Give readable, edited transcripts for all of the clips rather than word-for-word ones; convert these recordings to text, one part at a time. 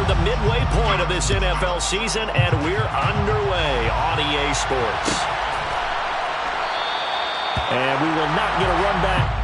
We're the midway point of this NFL season, and we're underway on EA Sports. And we will not get a run back.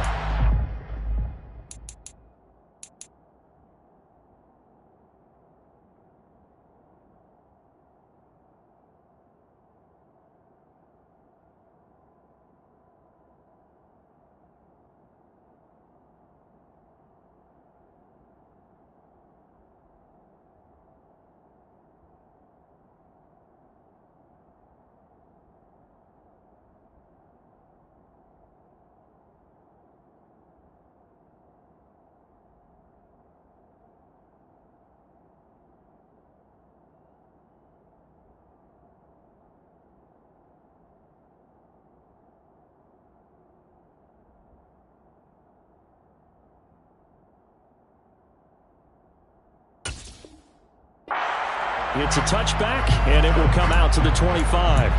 It's a touchback, and it will come out to the 25.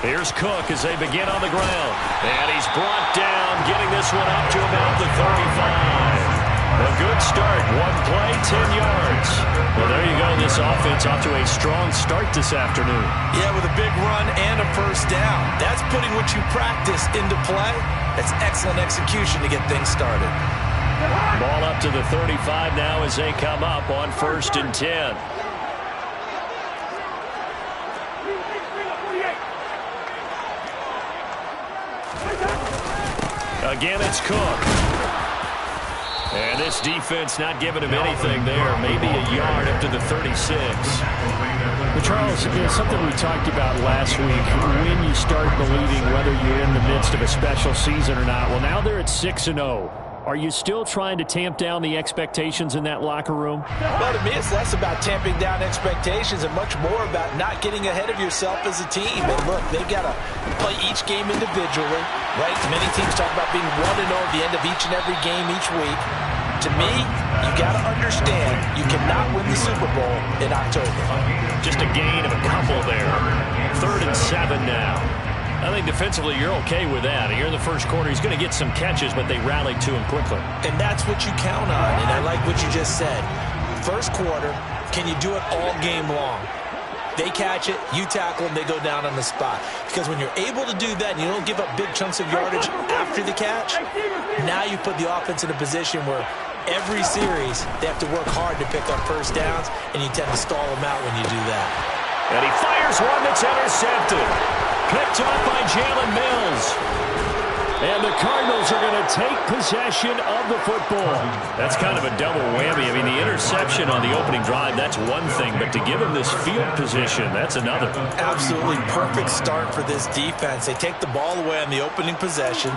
Here's Cook as they begin on the ground. And he's brought down, getting this one up to about the 35. A good start. One play, 10 yards. Well, there you go. This offense off to a strong start this afternoon. Yeah, with a big run and a first down. That's putting what you practice into play. That's excellent execution to get things started. Ball up to the 35 now as they come up on 1st and 10. Again, it's Cook. And this defense not giving him anything there. Maybe a yard up to the 36. Well, Charles, something we talked about last week, when you start believing whether you're in the midst of a special season or not. Well, now they're at 6-0. Are you still trying to tamp down the expectations in that locker room? Well, to me, it's less about tamping down expectations and much more about not getting ahead of yourself as a team. And look, they've got to play each game individually, right? Many teams talk about being 1-0 at the end of each and every game each week. To me, you got to understand you cannot win the Super Bowl in October. Just a gain of a couple there. 3rd and 7 now. I think defensively you're okay with that. Here in the first quarter, he's going to get some catches, but they rallied to him quickly. And that's what you count on, and I like what you just said. First quarter, can you do it all game long? They catch it, you tackle them, they go down on the spot. Because when you're able to do that and you don't give up big chunks of yardage after the catch, now you put the offense in a position where every series they have to work hard to pick up first downs, and you tend to stall them out when you do that. And he fires one that's intercepted. Picked up by Jalen Mills. And the Cardinals are going to take possession of the football. That's kind of a double whammy. I mean, the interception on the opening drive, that's one thing. But to give him this field position, that's another. Absolutely perfect start for this defense. They take the ball away on the opening possession.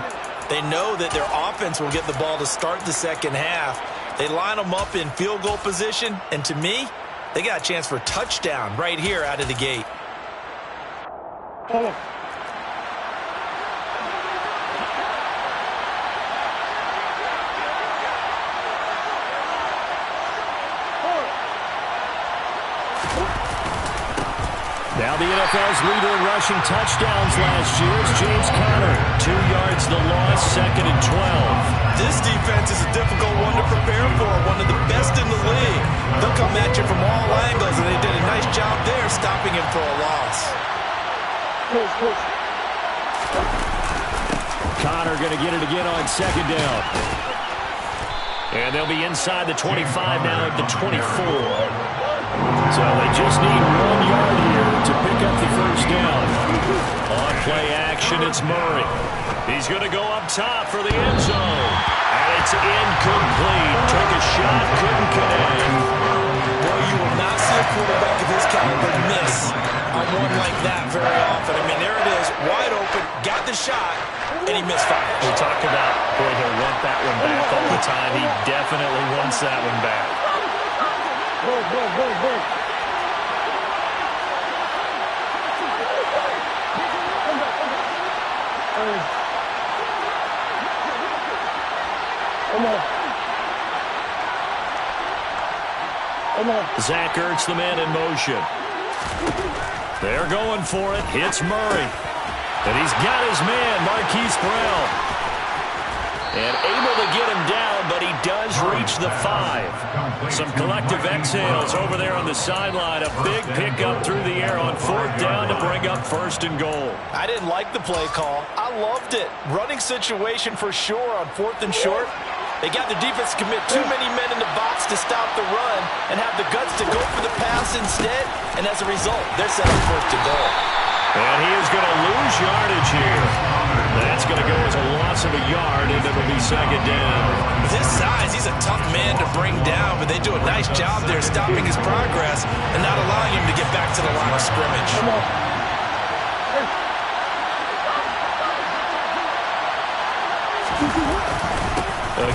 They know that their offense will get the ball to start the second half. They line them up in field goal position. And to me, they got a chance for a touchdown right here out of the gate. Now the NFL's leader in rushing touchdowns last year is James Conner. 2 yards the loss, 2nd and 12. This defense is a difficult one to prepare for, one of the best in the league. They'll come at you from all angles, and they did a nice job there stopping him for a loss. Conner going to get it again on 2nd down. And they'll be inside the 25 now at the 24. So they just need 1 yard here to pick up the first down. On play action, it's Murray. He's going to go up top for the end zone. And it's incomplete. Took a shot, couldn't connect. Well, you will not see a quarterback of his caliber miss on one like that very often. I mean, there it is, wide open, got the shot, and he misfired. We talked about, boy, he'll want that one back all the time. He definitely wants that one back. Zach Ertz, the man in motion. They're going for it. Hits Murray. And he's got his man, Marquise Brown. And able to get him down, but he does reach the 5. Some collective exhales over there on the sideline. A big pickup through the air on 4th down to bring up 1st and goal. I didn't like the play call. I loved it. Running situation for sure on 4th and short. They got the defense to commit too many men in the box to stop the run and have the guts to go for the pass instead. And as a result, they're set up 1st and goal. And he is going to lose yardage here. That's going to go as a loss of a yard, and it'll be 2nd down. With his size, he's a tough man to bring down, but they do a nice job there stopping his progress and not allowing him to get back to the line of scrimmage.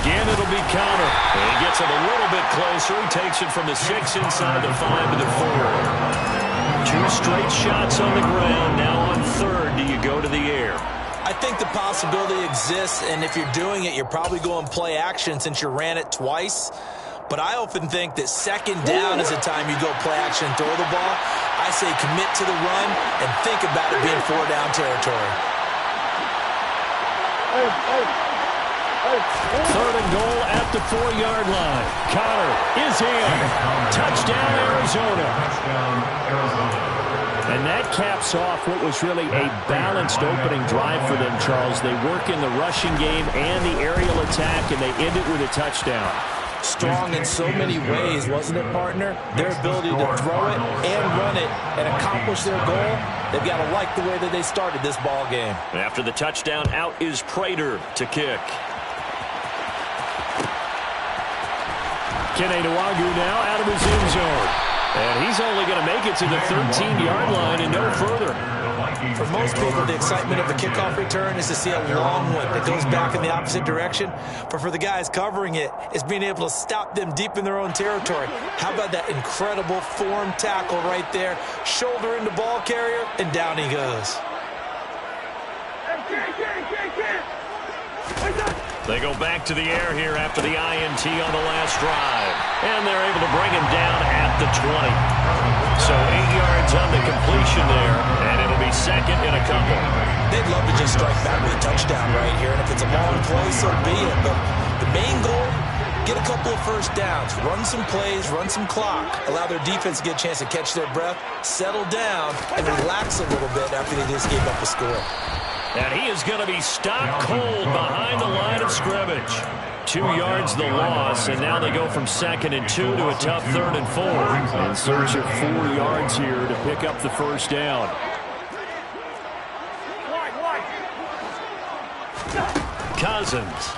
Again, it'll be counter. And he gets it a little bit closer. He takes it from the 6 inside the 5 to the 4. 2 straight shots on the ground. Now on 3rd, do you go to the air? I think the possibility exists, and if you're doing it, you're probably going play action since you ran it twice. But I often think that 2nd down is the time you go play action and throw the ball. I say commit to the run and think about it being 4-down territory. 3rd and goal at the 4-yard line. Connor is in. Touchdown, Arizona. And that caps off what was really a balanced opening drive for them, Charles. They work in the rushing game and the aerial attack, and they end it with a touchdown. Strong in so many ways, wasn't it, partner? Their ability to throw it and run it and accomplish their goal, they've got to like the way that they started this ball game. After the touchdown, out is Prater to kick. Kene Nwagu now out of his end zone. And he's only going to make it to the 13-yard line and no further. For most people, the excitement of a kickoff return is to see a long one that goes back in the opposite direction. But for the guys covering it, it's being able to stop them deep in their own territory. How about that incredible form tackle right there? Shoulder into ball carrier, and down he goes. They go back to the air here after the INT on the last drive. And they're able to bring him down at the 20. So 8 yards on the completion there, and it'll be 2nd and a couple. They'd love to just strike back with a touchdown right here, and if it's a long play, so be it. But the main goal, get a couple of 1st downs, run some plays, run some clock, allow their defense to get a chance to catch their breath, settle down, and relax a little bit after they just gave up a score. And he is going to be stopped cold behind the line of scrimmage. 2 yards the loss, and now they go from 2nd and 2 to a tough 3rd and 4. In search of 4 yards here to pick up the 1st down. Cousins.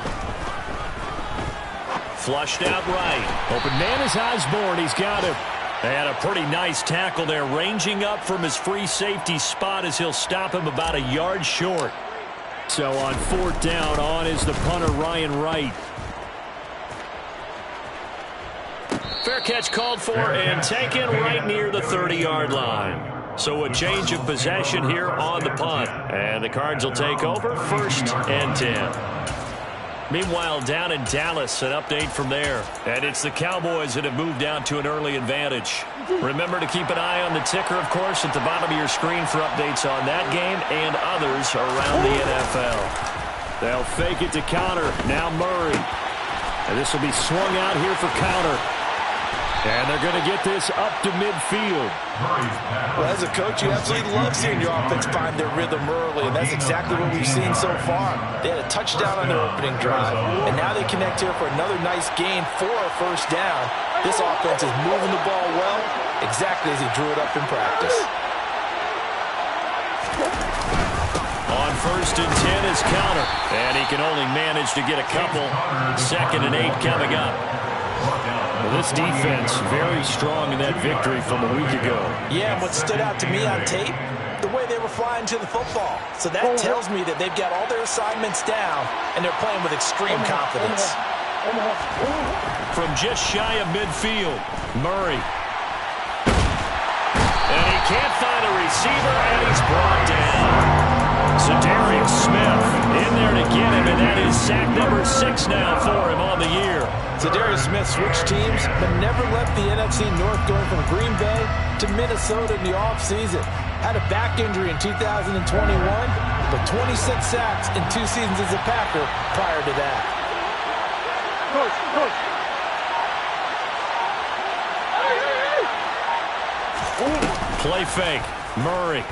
Flushed out right. Open man is Osborne. He's got him. They had a pretty nice tackle there, ranging up from his free safety spot as he'll stop him about a yard short. So on 4th down, on is the punter, Ryan Wright. Fair catch called for and taken right near the 30-yard line. So a change of possession here on the punt. And the Cards will take over 1st and 10. Meanwhile, down in Dallas, an update from there. And it's the Cowboys that have moved down to an early advantage. Remember to keep an eye on the ticker, of course, at the bottom of your screen for updates on that game and others around the NFL. They'll fake it to counter. Now Murray. And this will be swung out here for counter. And they're going to get this up to midfield. Well, as a coach, you absolutely love seeing your offense find their rhythm early, and that's exactly what we've seen so far. They had a touchdown on their opening drive, and now they connect here for another nice gain for a 1st down. This offense is moving the ball well, exactly as he drew it up in practice. On 1st and 10 is counter, and he can only manage to get a couple. 2nd and 8 coming up. Well, this defense very strong in that victory from a week ago. Yeah, and what stood out to me on tape, the way they were flying to the football. So that tells me that they've got all their assignments down, and they're playing with extreme confidence. From just shy of midfield, Murray. And he can't find a receiver, and he's brought down. Darius Smith in there to get him, and that is sack number 6 now for him on the year. Darius Smith switched teams, but never left the NFC North, going from Green Bay to Minnesota in the offseason. Had a back injury in 2021, but 26 sacks in 2 seasons as a Packer prior to that. Coach. Play fake. Murray.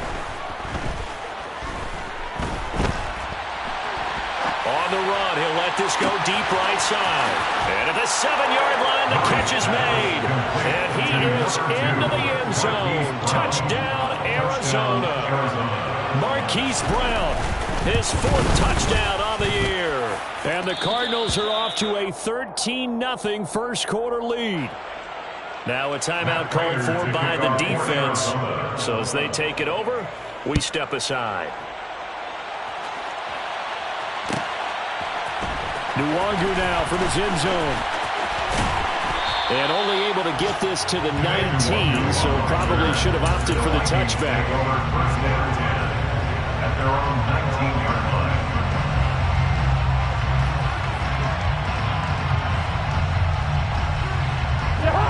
On the run, he'll let this go deep right side. And at the 7-yard line, the catch is made. And he is into the end zone. Touchdown, Arizona. Marquise Brown, his 4th touchdown on the year. And the Cardinals are off to a 13-0 first quarter lead. Now a timeout called for by the defense. So as they take it over, we step aside. Nwangu now from his end zone. And only able to get this to the 19, so probably should have opted for the touchback. At their own 19-yard line.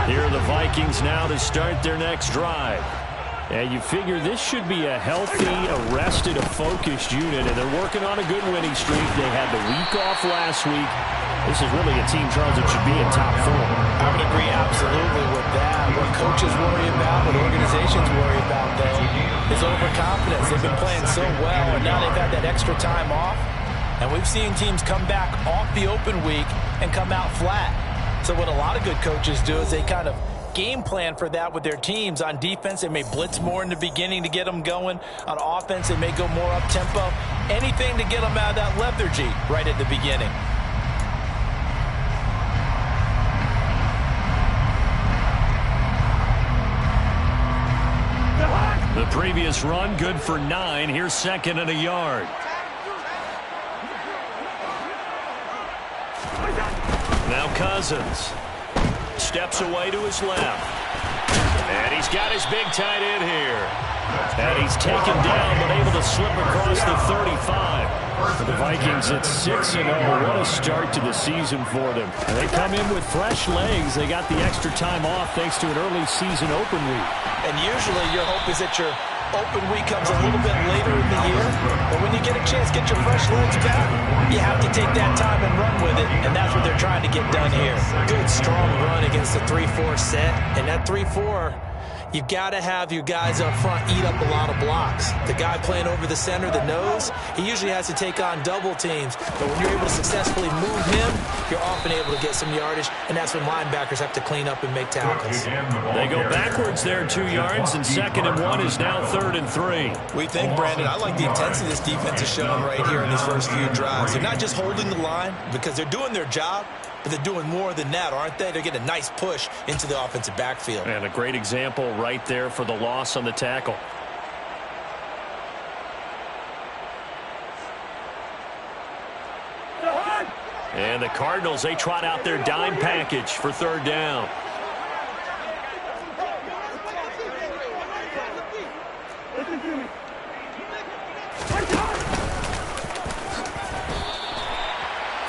Here are the Vikings now to start their next drive. And you figure this should be a healthy, arrested, a focused unit, and they're working on a good winning streak. They had the week off last week. This is really a team, Charles, that should be in top 4. I would agree absolutely with that. What coaches worry about, what organizations worry about, though, is overconfidence. They've been playing so well, and now they've had that extra time off. And we've seen teams come back off the open week and come out flat. So what a lot of good coaches do is they kind of game plan for that with their teams. On defense, they may blitz more in the beginning to get them going. On offense, they may go more up-tempo. Anything to get them out of that lethargy right at the beginning. The previous run, good for 9. Here's 2nd and a yard. Now Cousins steps away to his left. And he's got his big tight end here. And he's taken down but able to slip across the 35. For the Vikings, it's 6-0. What a start to the season for them. And they come in with fresh legs. They got the extra time off thanks to an early season open week. And usually your hope is that your open week comes a little bit later in the year. But when you get a chance to get your fresh legs back, you have to take that time and run with it. And that's what they're trying to get done here. Good, strong run against the 3-4 set. And that 3-4, you've got to have your guys up front eat up a lot of blocks. The guy playing over the center, the nose, he usually has to take on double teams. But when you're able to successfully move him, you're often able to get some yardage, and that's when linebackers have to clean up and make tackles. They go backwards there 2 yards, and 2nd and 1 is now 3rd and 3. We think, Brandon, I like the intensity this defense is showing right here in these first few drives. They're not just holding the line because they're doing their job, but they're doing more than that, aren't they? They're getting a nice push into the offensive backfield. And a great example right there for the loss on the tackle. And the Cardinals, they trot out their dime package for 3rd down.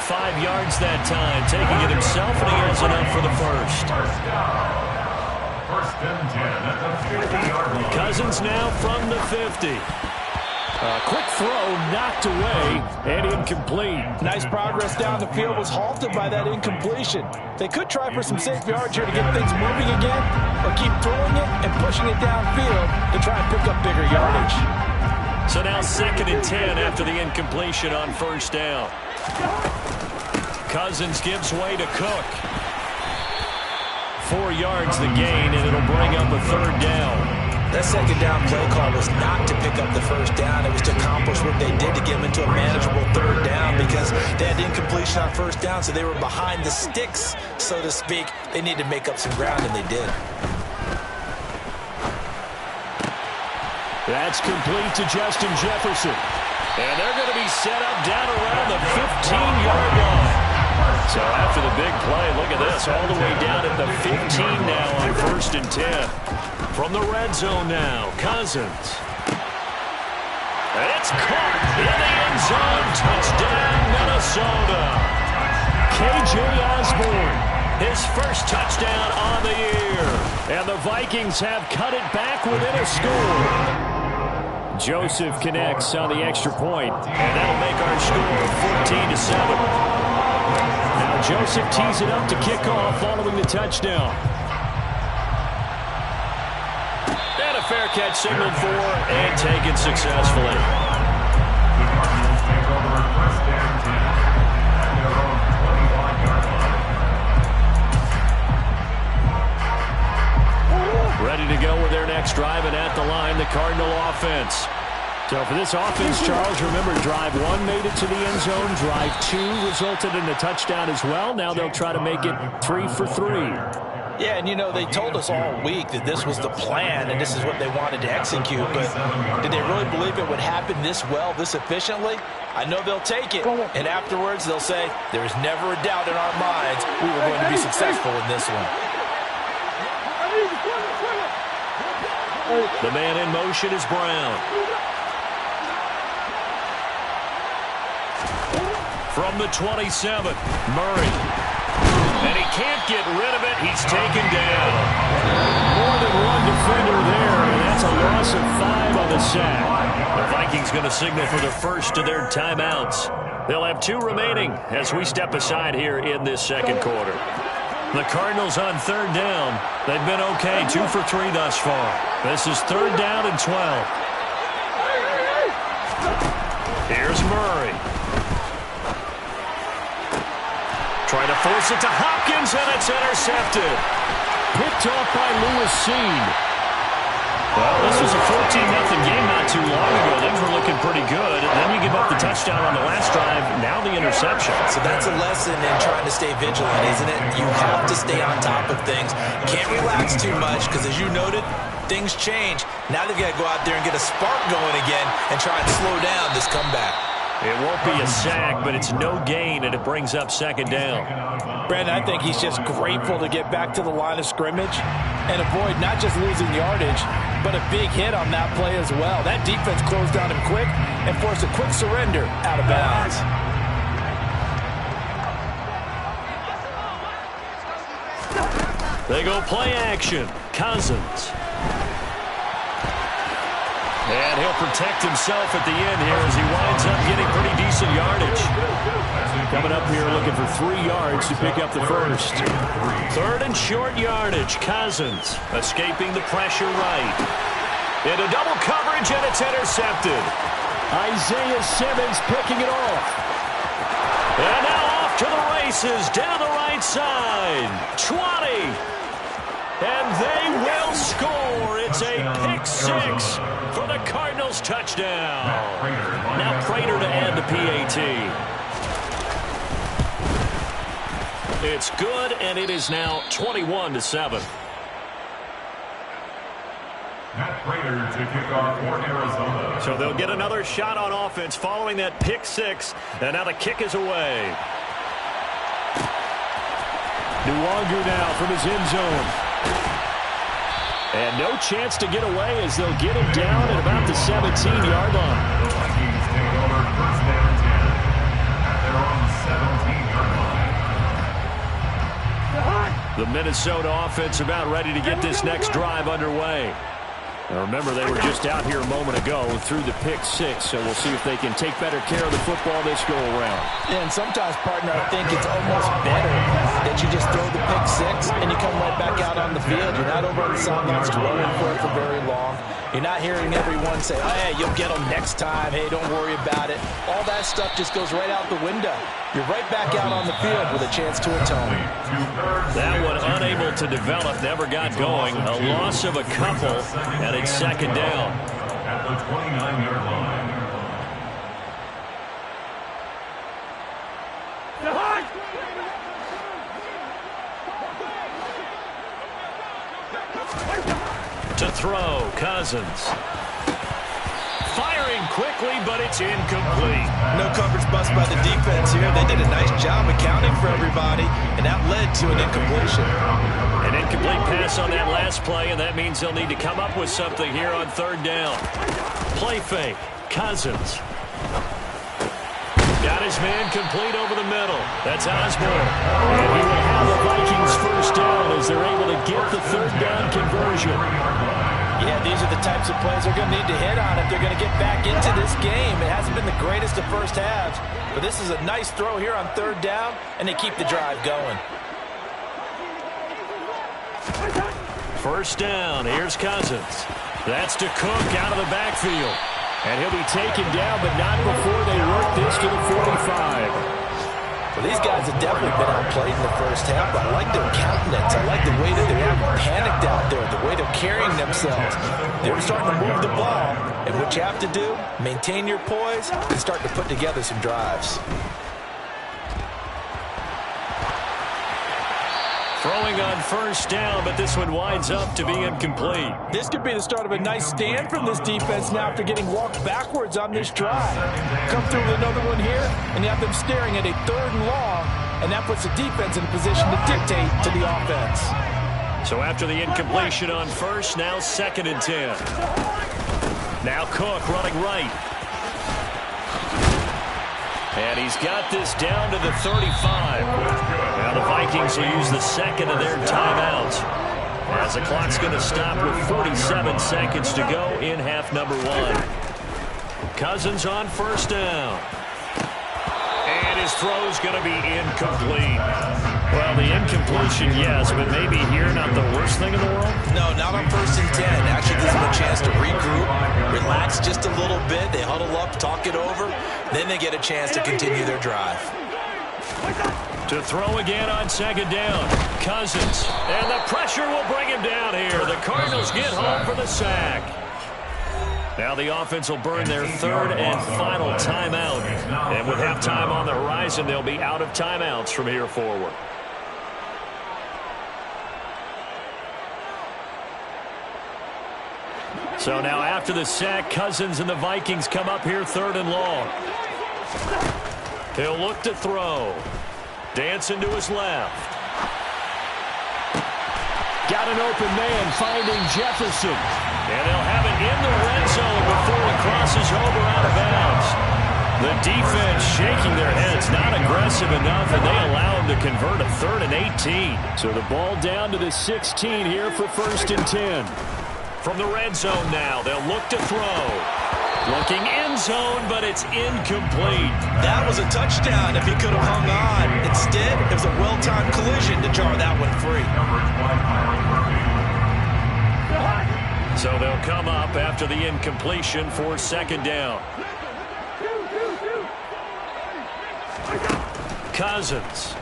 Five yards that time, taking it himself, and he has enough for the first. First and 10 at the 50-yard line. Cousins now from the 50. Quick throw, knocked away, and incomplete. Nice progress down the field, was halted by that incompletion. They could try for some safe yards here to get things moving again, or keep throwing it and pushing it downfield to try and pick up bigger yardage. So now 2nd and 10 after the incompletion on 1st down. Cousins gives way to Cook. 4 yards the gain, and it'll bring up a 3rd down. That 2nd down play call was not to pick up the 1st down. It was to accomplish what they did to get them into a manageable 3rd down because they had incompletion on 1st down, so they were behind the sticks, so to speak. They needed to make up some ground, and they did. That's complete to Justin Jefferson. And they're going to be set up down around the 15-yard line. So after the big play, look at this, all the way down at the 15 now on 1st and 10. From the red zone now, Cousins. It's caught in the end zone. Touchdown, Minnesota. K.J. Osborne, His first touchdown on the year. and the Vikings have cut it back within a score. Joseph connects on the extra point, And that'll make our score 14-7. Now Joseph tees it up to kick off following the touchdown. And a fair catch signaled for and taken successfully. Ready to go with their next drive, and at the line, the Cardinal offense. So for this offense, Charles, remember, drive 1 made it to the end zone. Drive 2 resulted in a touchdown as well. Now they'll try to make it 3 for 3. Yeah, and you know, they told us all week that this was the plan and this is what they wanted to execute, but did they really believe it would happen this well, this efficiently? I know they'll take it, and afterwards they'll say, there's never a doubt in our minds we were going to be successful in this one. The man in motion is Brown. From the 27, Murray. And he can't get rid of it. He's taken down. More than one defender there, and that's a loss of 5 on the sack. The Vikings going to signal for the first of their timeouts. They'll have 2 remaining as we step aside here in this second quarter. The Cardinals on third down. They've been okay, 2 for 3 thus far. This is third down and 12. Here's Murray. Trying to force it to Hopkins, and it's intercepted. Picked off by Lewis Seen. Well, this was a 14-0 game not too long ago. Things were looking pretty good. And then you give up the touchdown on the last drive. Now the interception. So that's a lesson in trying to stay vigilant, isn't it? You have to stay on top of things. Can't relax too much because, as you noted, things change. Now they've got to go out there and get a spark going again and try and slow down this comeback. It won't be a sack, but it's no gain, and it brings up second down. Brandon, I think he's just grateful to get back to the line of scrimmage and avoid not just losing yardage, but a big hit on that play as well. That defense closed down him quick and forced a quick surrender out of bounds. They go play action. Cousins. And he'll protect himself at the end here as he winds up getting pretty decent yardage. Coming up here looking for 3 yards to pick up the first. Third and short yardage. Cousins escaping the pressure right. Into double coverage, and it's intercepted. Isaiah Simmons picking it off. And now off to the races, down the right side. 20. And they will score. It's a pick 6 for the Cardinals touchdown. Now Prater to add the PAT. It's good, and it is now 21-7. Matt Prater to kick off for Arizona. So they'll get another shot on offense following that pick 6, and now the kick is away. Nwangu now from his end zone. And no chance to get away as they'll get him down at about the 17-yard line. Vikings take over first down 10 at their own 17-yard line. The Minnesota offense about ready to get this next drive underway. Now remember, they were just out here a moment ago through the pick 6, so we'll see if they can take better care of the football this go around. And sometimes, partner, I think it's almost better that you just throw the pick 6 and you come right back out on the field. You're not over on the sidelines dwelling for it for very long. You're not hearing everyone say, oh, hey, you'll get them next time. Hey, don't worry about it. All that stuff just goes right out the window. You're right back out on the field with a chance to atone. That one unable to develop, never got going. A loss of a couple, and it's second down. At the 29-yard line. To throw, Cousins. Firing quickly, but it's incomplete. No coverage bust by the defense here. They did a nice job accounting for everybody, and that led to an incompletion. An incomplete pass on that last play, and that means they'll need to come up with something here on third down. Play fake. Cousins. Got his man complete over the middle. That's Osborne. And he will have the Vikings first down as they're able to get the third down conversion. Yeah, these are the types of plays they're going to need to hit on if they're going to get back into this game. It hasn't been the greatest of first halves, but this is a nice throw here on third down, and they keep the drive going. First down, here's Cousins. That's to Cook out of the backfield. And he'll be taken down, but not before they work this to the 45. Well, these guys have definitely been outplayed in the first half, but I like their countenance. I like the way that they haven't panicked out there, the way they're carrying themselves. They're starting to move the ball, and what you have to do, maintain your poise and start to put together some drives. Throwing on first down, but this one winds up to be incomplete. This could be the start of a nice stand from this defense now after getting walked backwards on this drive. Come through with another one here, and you have them staring at a third and long, and that puts the defense in a position to dictate to the offense. So after the incompletion on first, now 2nd and 10. Now Cook running right. And he's got this down to the 35. Now the Vikings will use the second of their timeouts, as the clock's going to stop with 47 seconds to go in half number 1. Cousins on first down. And his throw's going to be incomplete. Well, the incompletion, yes, but maybe here not the worst thing in the world? No, not on 1st and 10. Actually gives them a chance to regroup, relax just a little bit. They huddle up, talk it over. Then they get a chance to continue their drive. To throw again on 2nd down. Cousins. And the pressure will bring him down here. The Cardinals get home for the sack. Now the offense will burn their 3rd and final timeout. And with halftime on the horizon, they'll be out of timeouts from here forward. So now after the sack, Cousins and the Vikings come up here 3rd and long. He'll look to throw. Dancing to his left. Got an open man finding Jefferson. And they'll have it in the red zone before he crosses over out of bounds. The defense shaking their heads, not aggressive enough, and they allow him to convert a 3rd and 18. So the ball down to the 16 here for 1st and 10. From the red zone now, they'll look to throw. Looking end zone, but it's incomplete. That was a touchdown if he could have hung on. Instead, it was a well-timed collision to jar that one free. So they'll come up after the incompletion for 2nd down. Cousins.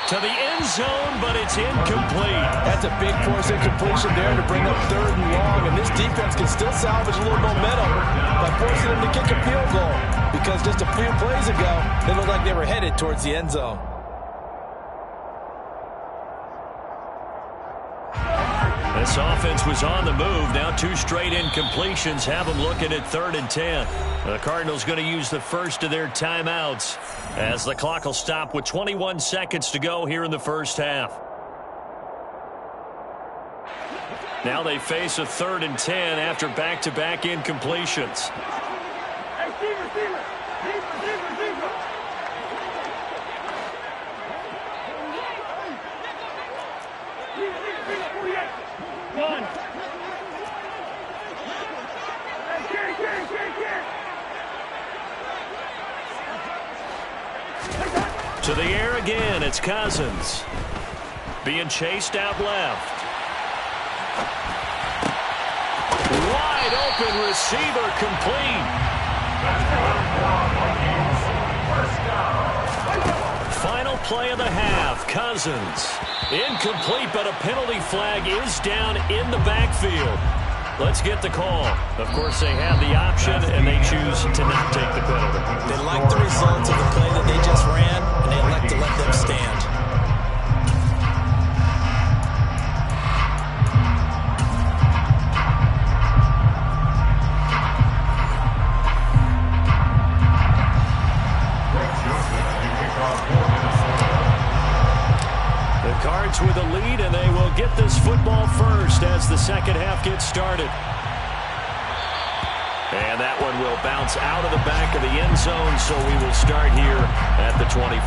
To the end zone, but it's incomplete. That's a big force incompletion there to bring up 3rd and long, and this defense can still salvage a little momentum by forcing them to kick a field goal, because just a few plays ago, they looked like they were headed towards the end zone. This offense was on the move. Now 2 straight incompletions have them looking at 3rd and 10. The Cardinals going to use the first of their timeouts as the clock will stop with 21 seconds to go here in the first half. Now they face a 3rd and 10 after back-to-back incompletions. To the air again, it's Cousins. Being chased out left. Wide open receiver complete. Final play of the half, Cousins. Incomplete, but a penalty flag is down in the backfield. Let's get the call. Of course, they have the option, and they choose to not take the penalty. They like the results of the play that they just ran, and they elect to let them stand. The Cards with a lead, and they will get this football first as the second half gets started. And that one will bounce out of the back of the end zone, so we will start here at the 25.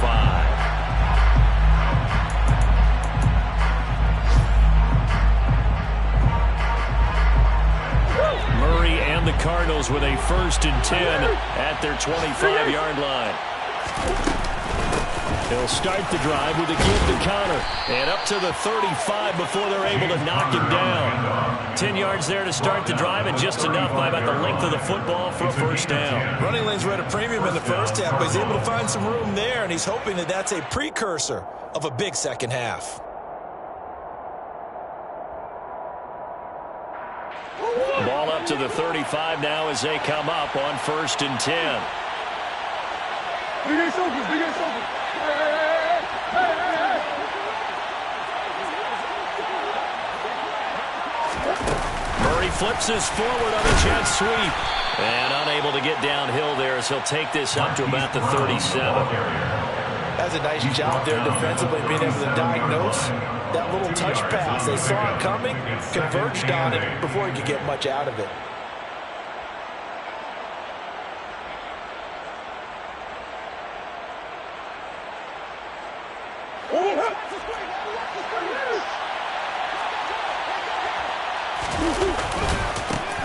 Murray and the Cardinals with a 1st and 10 at their 25-yard line. He'll start the drive with a give to Connor. And up to the 35 before they're able to knock him down. 10 yards there to start the drive, and just enough by about the length of the football for a 1st down. Running lanes were at a premium in the first half, but he's able to find some room there, and he's hoping that that's a precursor of a big second half. Ball up to the 35 now as they come up on 1st and 10. Murray flips this forward on a jet sweep. And unable to get downhill there as he'll take this up to about the 37. That's a nice job there defensively, being able to diagnose that little touch pass. They saw it coming, converged on it before he could get much out of it.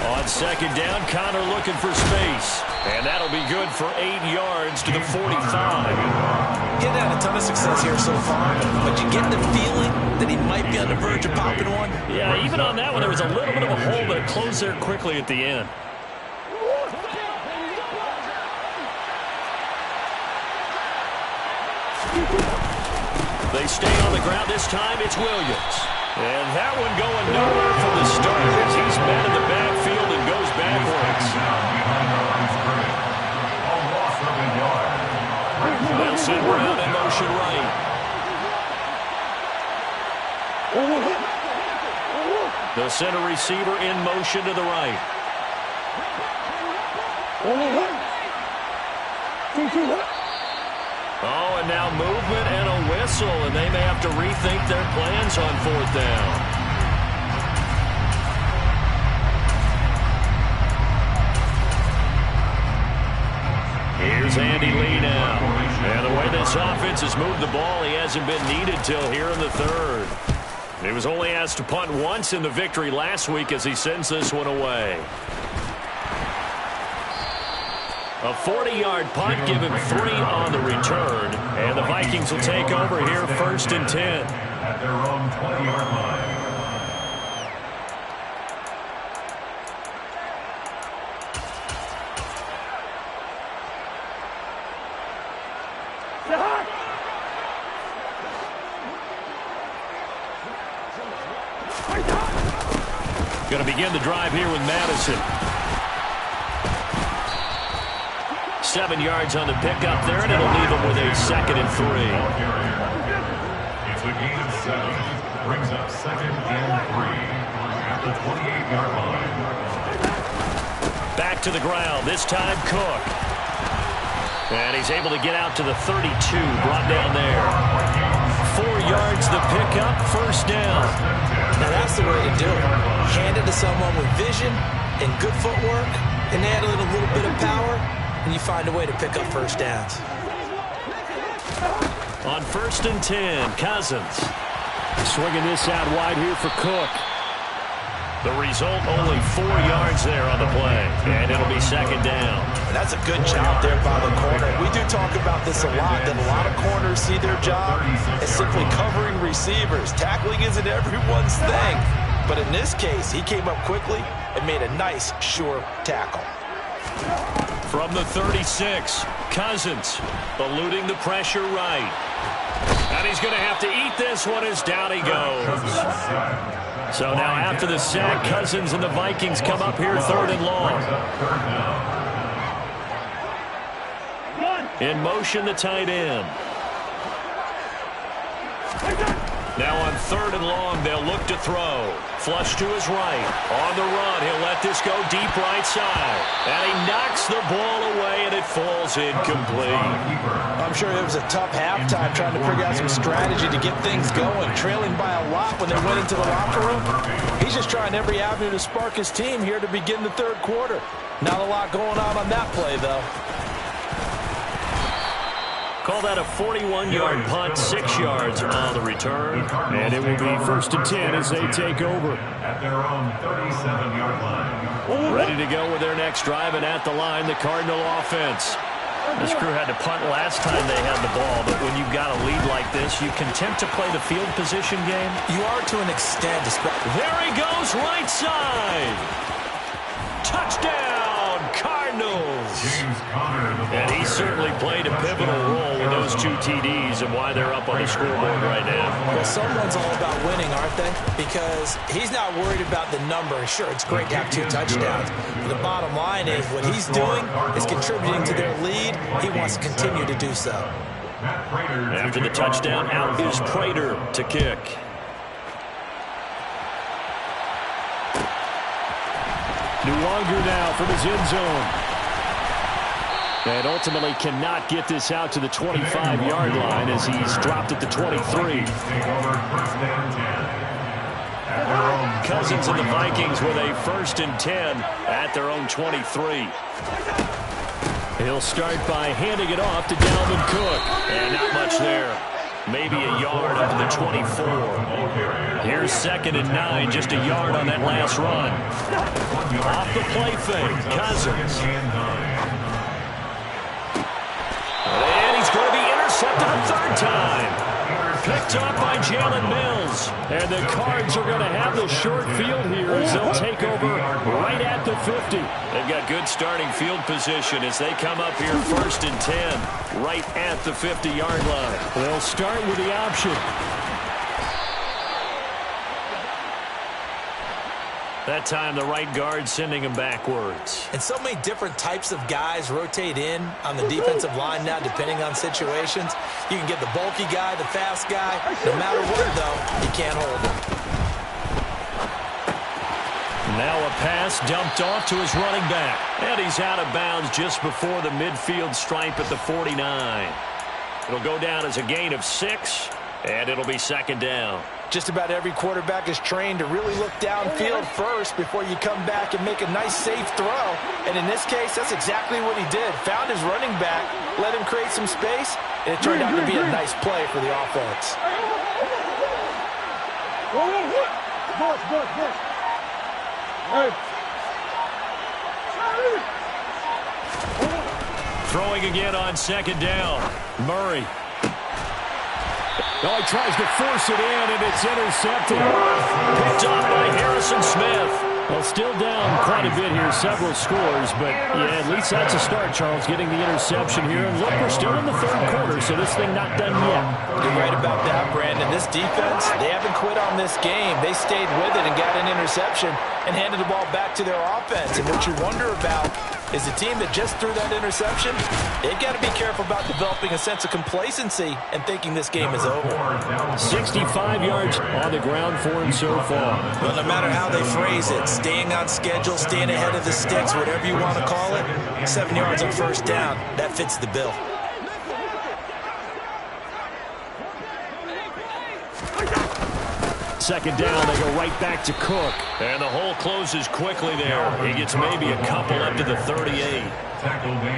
On 2nd down, Connor looking for space. And that'll be good for 8 yards to the 45. Getting had a ton of success here so far, but you get the feeling that he might be on the verge of popping one. Yeah, even on that one, there was a little bit of a hole, but it closed there quickly at the end. They stay on the ground. This time it's Williams. And that one going nowhere from the start as he's met in the backfield and goes backwards. They'll send Brown in motion right. They'll send a receiver in motion to the right. Oh, and now movement and a whistle, and they may have to rethink their plans on 4th down. Here's Andy Lee now. And the way this offense has moved the ball, he hasn't been needed till here in the 3rd. He was only asked to punt once in the victory last week as he sends this one away. A 40-yard punt, give him 3 on the return. And the Vikings will take over here 1st and 10. At their own 20-yard line. Going to begin the drive here with Madison. 7 yards on the pickup there, and it'll leave them with a 2nd and 3. It's a gain of 7. Brings up 2nd and 3 at the 28-yard line. Back to the ground, this time Cook. And he's able to get out to the 32, brought down there. 4 yards the pickup, 1st down. Now that's the way to do it. Hand it to someone with vision and good footwork, and add a little bit of power, and you find a way to pick up 1st downs. On 1st and 10, Cousins. Swinging this out wide here for Cook. The result, only 4 yards there on the play, and it'll be 2nd down. And that's a good job there by the corner. We do talk about this a lot, that a lot of corners see their job as simply covering receivers. Tackling isn't everyone's thing. But in this case, he came up quickly and made a nice, sure tackle. From the 36, Cousins eluding the pressure right. And he's going to have to eat this one as down he goes. So now after the sack, Cousins and the Vikings come up here 3rd and long. In motion, the tight end. Now on 3rd and long, they'll look to throw. Flush to his right. On the run, he'll let this go deep right side. And he knocks the ball away, and it falls incomplete. I'm sure it was a tough halftime trying to figure out some strategy to get things going, trailing by a lot when they went into the locker room. He's just trying every avenue to spark his team here to begin the third quarter. Not a lot going on that play, though. Call that a 41-yard punt, 6 yards on the return. And it will be 1st and 10 as they take over. At their own 37-yard line. Ready to go with their next drive, and at the line, the Cardinal offense. This crew had to punt last time they had the ball, but when you've got a lead like this, you content to play the field position game? You are to an extent. There he goes, right side. Touchdown, Cardinals. And he certainly played a pivotal role with those 2 TDs and why they're up on the scoreboard right now. Well, someone's all about winning, aren't they? Because he's not worried about the number. Sure, it's great to have 2 touchdowns. But the bottom line is what he's doing is contributing to their lead. He wants to continue to do so. After the touchdown, out is Prater to kick. Luongo now from his end zone. And ultimately cannot get this out to the 25-yard line as he's dropped at the 23. Cousins and the Vikings with a 1st and 10 at their own 23. He'll start by handing it off to Dalvin Cook. And not much there. Maybe a yard up to the 24. Here's 2nd and 9, just a yard on that last run. Off the play fake, Cousins. And he's going to be intercepted a 3rd time. Picked up by Jalen Mills. And the Cards are going to have the short field here as they'll take over right at the 50. They've got good starting field position as they come up here 1st and 10 right at the 50-yard line. They'll start with the option. That time, the right guard sending him backwards. And so many different types of guys rotate in on the defensive line now, depending on situations. You can get the bulky guy, the fast guy. No matter what, though, you can't hold him. Now a pass dumped off to his running back. And he's out of bounds just before the midfield stripe at the 49. It'll go down as a gain of 6, and it'll be 2nd down. Just about every quarterback is trained to really look downfield first before you come back and make a nice, safe throw. And in this case, that's exactly what he did. Found his running back, let him create some space, and it turned out to be a nice play for the offense. Throwing again on 2nd down. Murray. Oh, he tries to force it in, and it's intercepted. Picked off by Harrison Smith. Well, still down quite a bit here, several scores, but yeah, at least that's a start, Charles, getting the interception here. And look, we're still in the 3rd quarter, so this thing not done yet. You're right about that, Brandon. This defense, they haven't quit on this game. They stayed with it and got an interception and handed the ball back to their offense. And what you wonder about is the team that just threw that interception, they've got to be careful about developing a sense of complacency and thinking this game is over. 65 yards on the ground for him so far. Well, no matter how they phrase it, staying on schedule, staying ahead of the sticks, whatever you want to call it, 7 yards on 1st down, that fits the bill. Second down, they go right back to Cook. And the hole closes quickly there. He gets maybe a couple up to the 38.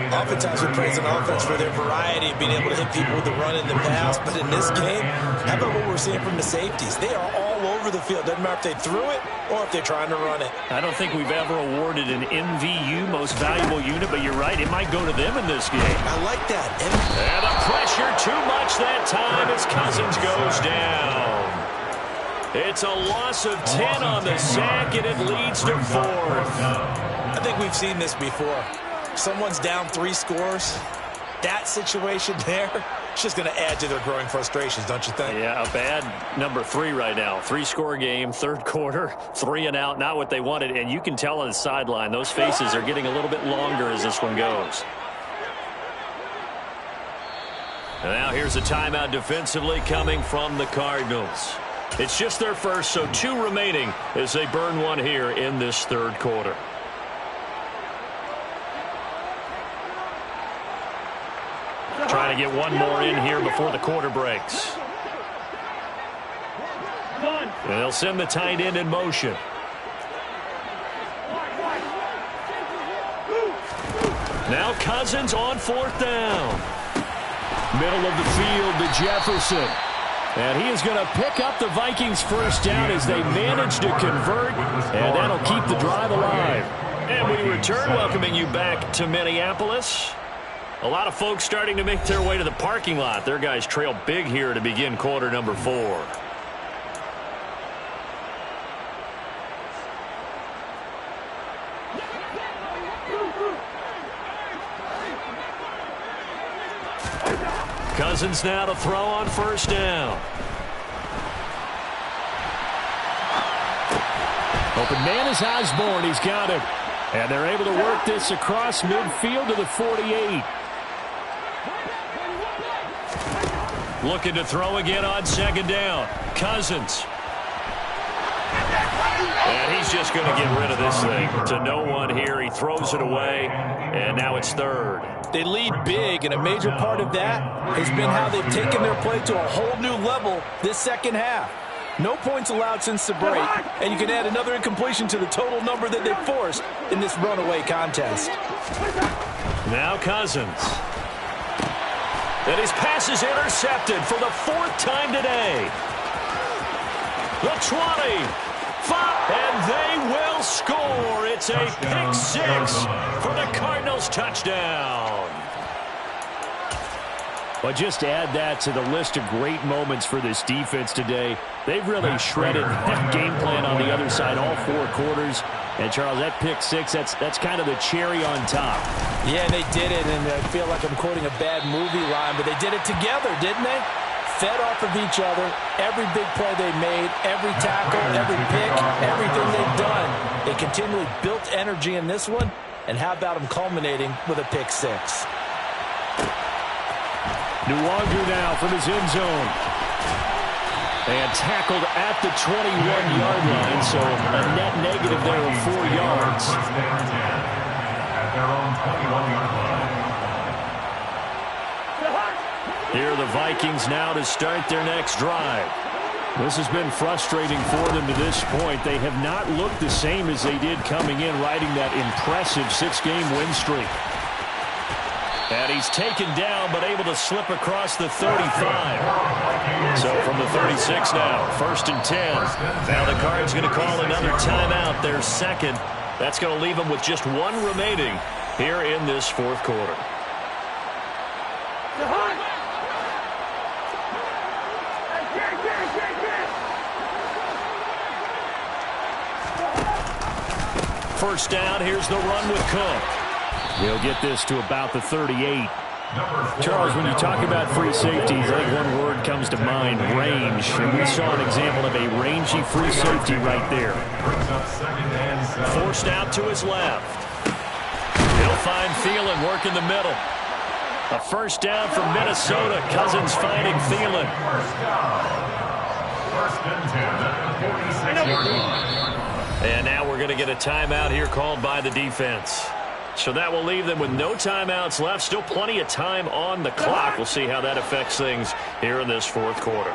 Oftentimes we praise an offense for their variety of being able to hit people with the run and the pass, but in this game, how about what we're seeing from the safeties? They are all over the field. Doesn't matter if they threw it or if they're trying to run it. I don't think we've ever awarded an MVU, most valuable unit, but you're right, it might go to them in this game. I like that. And the pressure too much that time as Cousins goes down. It's a loss of 10 on the sack, and it leads to 4th. I think we've seen this before. Someone's down 3 scores. That situation there, it's just going to add to their growing frustrations, don't you think? Yeah, a bad number 3 right now. 3-score game, 3rd quarter, 3 and out, not what they wanted. And you can tell on the sideline, those faces are getting a little bit longer as this one goes. And now here's a timeout defensively coming from the Cardinals. It's just their first, so 2 remaining as they burn one here in this 3rd quarter. trying to get one more in here before the quarter breaks. And they'll send the tight end in motion. Now Cousins on 4th down. Middle of the field to Jefferson. And he is going to pick up the Vikings' first down as they manage to convert, and that'll keep the drive alive. And we return, welcoming you back to Minneapolis. A lot of folks starting to make their way to the parking lot. Their guys trail big here to begin quarter number 4. Cousins now to throw on 1st down. Open man is Osborne. He's got it. And they're able to work this across midfield to the 48. Looking to throw again on 2nd down. Cousins. And he's just going to get rid of this thing to no one here. He throws it away, and now it's 3rd. They lead big, and a major part of that has been how they've taken their play to a whole new level this second half. No points allowed since the break, and you can add another incompletion to the total number that they forced in this runaway contest. Now Cousins. And his pass is intercepted for the 4th time today. The 20. 5, and they will score. It's a pick 6 for the Cardinals touchdown. But just add that to the list of great moments for this defense today. They've really shredded that game plan on the other side all 4 quarters. And, Charles, that pick 6, that's kind of the cherry on top. Yeah, and they did it, and I feel like I'm quoting a bad movie line, but they did it together, didn't they? Fed off of each other, every big play they made, every tackle, every pick, everything they've done. They continually built energy in this one, and how about them culminating with a pick 6? Nwangu now from his end zone. And tackled at the 21-yard line, so a net negative there of 4 yards. At their own 21-yard line. Here are the Vikings now to start their next drive. This has been frustrating for them to this point. They have not looked the same as they did coming in, riding that impressive 6-game win streak. And he's taken down, but able to slip across the 35. So from the 36 now, 1st and 10. Now the Cards going to call another timeout, their 2nd. That's going to leave them with just 1 remaining here in this 4th quarter. First down, here's the run with Cook. He'll get this to about the 38. Charles, when you talk about free safeties, I think one word comes to mind, range. And we saw an example of a rangy free safety right there. Forced out to his left. He'll find Thielen working the middle. A first down from Minnesota. Cousins finding Thielen. First and 10 at the 46-yard line. And now we're going to get a timeout here called by the defense. So that will leave them with no timeouts left. Still plenty of time on the clock. We'll see how that affects things here in this 4th quarter.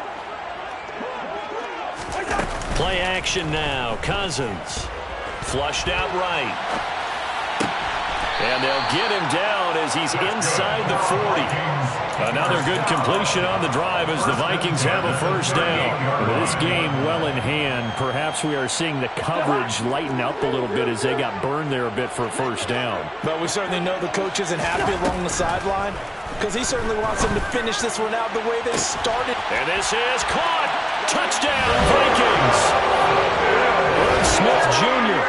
Play action now. Cousins. Flushed out right. And they'll get him down as he's inside the 40. Another good completion on the drive as the Vikings have a first down. With this game well in hand, perhaps we are seeing the coverage lighten up a little bit as they got burned there a bit for a first down. But we certainly know the coach isn't happy along the sideline because he certainly wants them to finish this one out the way they started. And this is caught. Touchdown, Vikings. Irv Smith Jr.,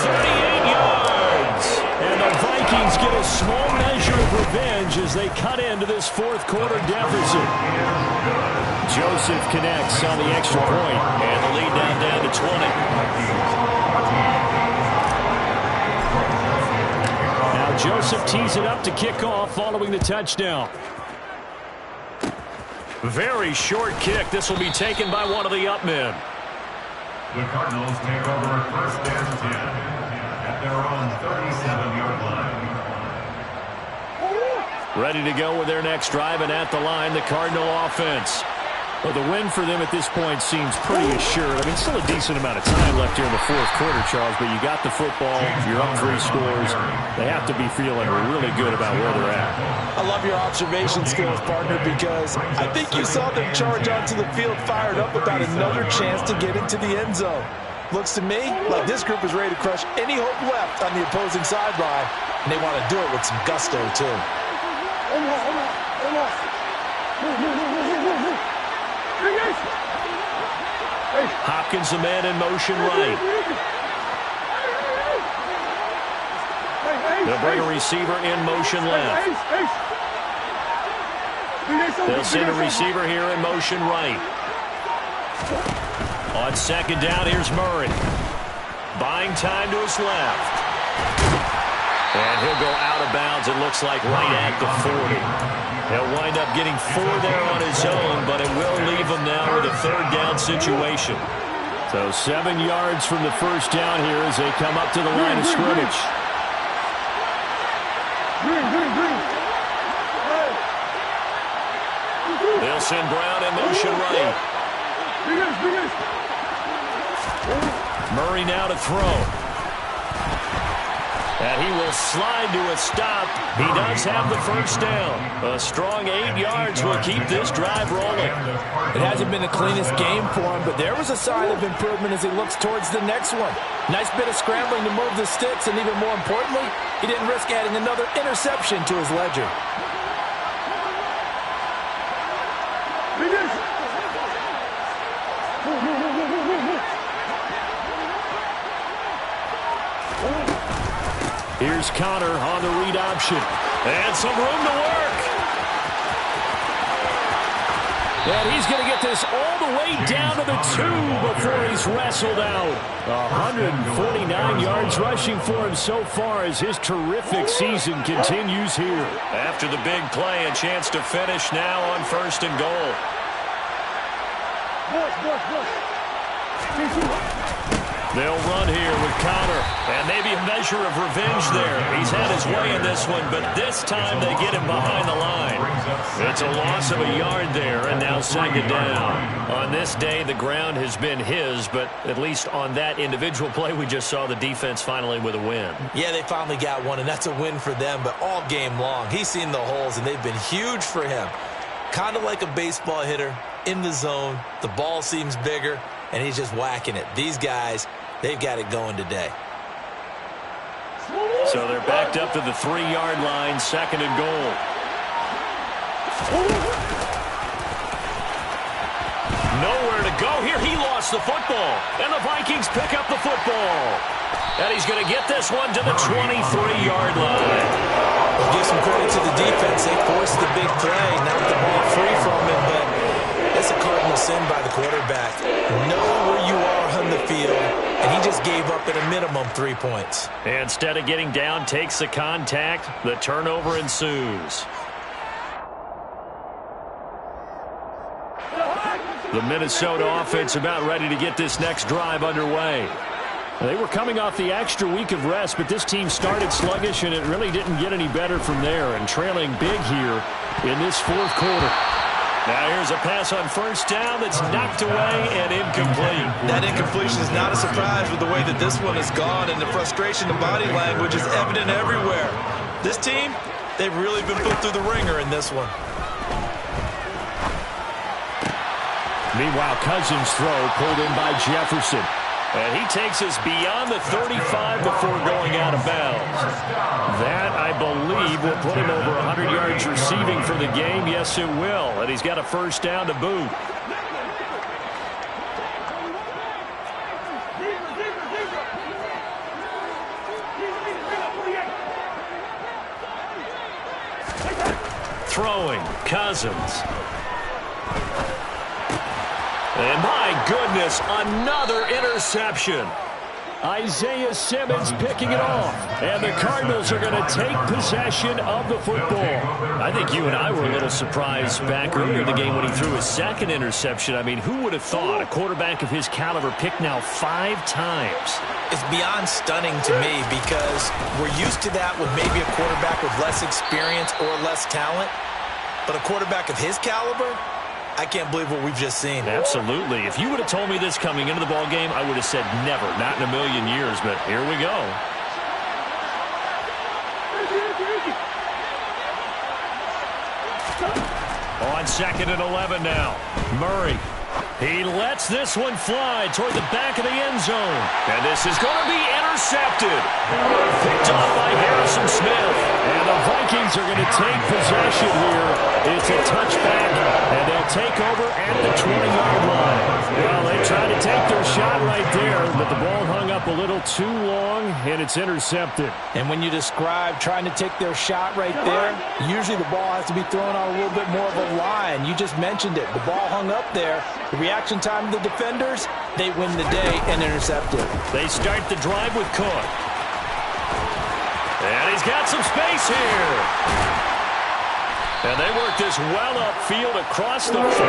38 yards. And the Vikings get a small measure of revenge as they cut into this 4th quarter deficit. Joseph connects on the extra point, and the lead down to 20. Now Joseph tees it up to kick off following the touchdown. Very short kick. This will be taken by one of the up men. The Cardinals take over at 1st and 10 at their own 37-yard line. Ready to go with their next drive, and at the line, the Cardinal offense. Well, the win for them at this point seems pretty assured. I mean, still a decent amount of time left here in the fourth quarter, Charles, but you got the football, you're up 3 scores. They have to be feeling really good about where they're at. I love your observation skills, partner, because I think you saw them charge onto the field fired up about another chance to get into the end zone. Looks to me like this group is ready to crush any hope left on the opposing sideline, and they want to do it with some gusto, too. Hopkins, the man in motion right. They'll bring a receiver in motion left. They'll send a receiver here in motion right. On second down, here's Murray. Buying time to his left. And he'll go out of bounds, it looks like, right at the 40. He'll wind up getting 4 there on his own, but it will leave him now with a third down situation. So 7 yards from the first down here as they come up to the line of scrimmage. They'll send Brown in motion right. Murray now to throw. And he will slide to a stop. He does have the first down. A strong 8 yards will keep this drive rolling. It hasn't been the cleanest game for him, but there was a sign of improvement as he looks towards the next one. Nice bit of scrambling to move the sticks, and even more importantly, he didn't risk adding another interception to his ledger. Here's Connor on the read option. And some room to work. And he's going to get this all the way down to the 2 before he's wrestled out. 149 yards rushing for him so far as his terrific season continues here. After the big play, a chance to finish now on 1st and goal. They'll run here with Connor, and maybe a measure of revenge there. He's had his way in this one, but this time they get him behind the line. It's a loss of a yard there, and now 2nd down. On this day, the ground has been his, but at least on that individual play, we just saw the defense finally with a win. Yeah, they finally got one, and that's a win for them, but all game long, he's seen the holes, and they've been huge for him. Kind of like a baseball hitter in the zone. The ball seems bigger, and he's just whacking it. These guys, they've got it going today. So they're backed up to the 3-yard line, 2nd and goal. Nowhere to go here. He lost the football, and the Vikings pick up the football. And he's going to get this one to the 23-yard line. We'll give some credit to the defense. They forced the big play, knocked the ball free from him, but it's a cardinal sin by the quarterback. Know where you are on the field, and he just gave up at a minimum 3 points. And instead of getting down, takes the contact. The turnover ensues. The Minnesota offense about ready to get this next drive underway. They were coming off the extra week of rest, but this team started sluggish, and it really didn't get any better from there, and trailing big here in this 4th quarter. Now here's a pass on 1st down that's knocked away and incomplete. That incompletion is not a surprise with the way that this one has gone, and the frustration in body language is evident everywhere. This team, they've really been put through the ringer in this one. Meanwhile, Cousins' throw pulled in by Jefferson. And he takes us beyond the 35 before going out of bounds. That, I believe, will put him over 100 yards receiving for the game. Yes, it will. And he's got a 1st down to boot. Throwing, Cousins. And my goodness, another interception. Isaiah Simmons picking it off. And the Cardinals are going to take possession of the football. I think you and I were a little surprised back earlier in the game when he threw his 2nd interception. I mean, who would have thought a quarterback of his caliber picked now 5 times? It's beyond stunning to me because we're used to that with maybe a quarterback with less experience or less talent. But a quarterback of his caliber, I can't believe what we've just seen. Absolutely. If you would have told me this coming into the ball game, I would have said never, not in a million years. But here we go. On 2nd and 11 now. Murray. He lets this one fly toward the back of the end zone. And this is going to be intercepted. Picked off by Harrison Smith. And the Vikings are going to take possession here. It's a touchback, and they'll take over at the 20-yard line. Well, they tried to take their shot right there, but the ball hung up a little too long, and it's intercepted. And when you describe trying to take their shot right there, usually the ball has to be thrown on a little bit more of a line. You just mentioned it. The ball hung up there. The reaction time of the defenders, they win the day and intercept it. They start the drive with Cook. And he's got some space here. And they work this well upfield across the 45. A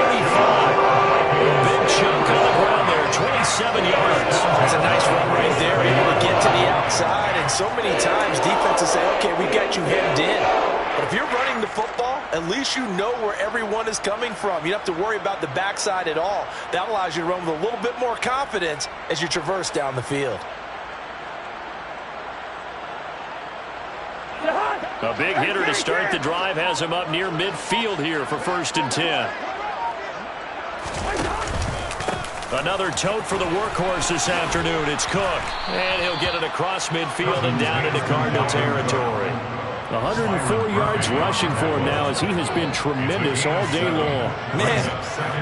big chunk on the ground there, 27 yards. That's a nice run right there, able to get to the outside. And so many times defenses say, okay, we got you hemmed in. But if you're running the football, at least you know where everyone is coming from. You don't have to worry about the backside at all. That allows you to run with a little bit more confidence as you traverse down the field. A big hitter to start the drive has him up near midfield here for 1st and 10. Another tote for the workhorse this afternoon. It's Cook. And he'll get it across midfield and down into Cardinal territory. 104 yards rushing for him now as he has been tremendous all day long. Man,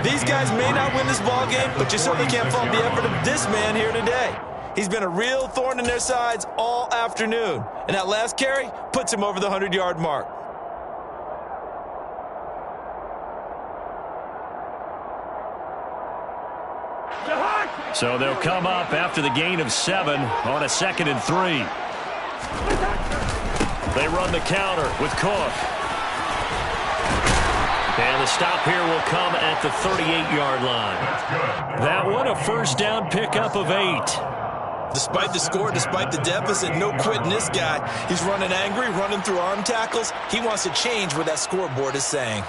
these guys may not win this ball game, but you certainly can't fault the effort of this man here today. He's been a real thorn in their sides all afternoon. And that last carry puts him over the 100-yard mark. So they'll come up after the gain of 7 on a 2nd and 3. They run the counter with Cook. And the stop here will come at the 38-yard line. That one a first down pickup of 8. Despite the score, despite the deficit, no quitting this guy. He's running angry, running through arm tackles. He wants to change what that scoreboard is saying.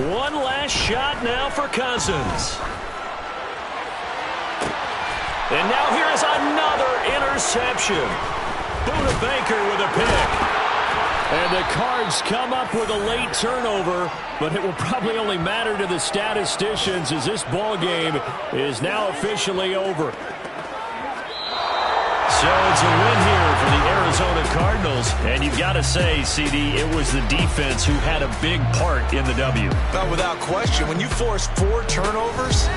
One last shot now for Cousins. And now here is another interception. Buda Baker with a pick. And the Cards come up with a late turnover, but it will probably only matter to the statisticians as this ball game is now officially over. So it's a win here for the Arizona Cardinals. And you've got to say, CD, it was the defense who had a big part in the W. Not without question. When you force 4 turnovers,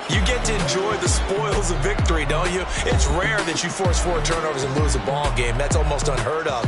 you get to enjoy the spoils of victory, don't you? It's rare that you force 4 turnovers and lose a ball game. That's almost unheard of.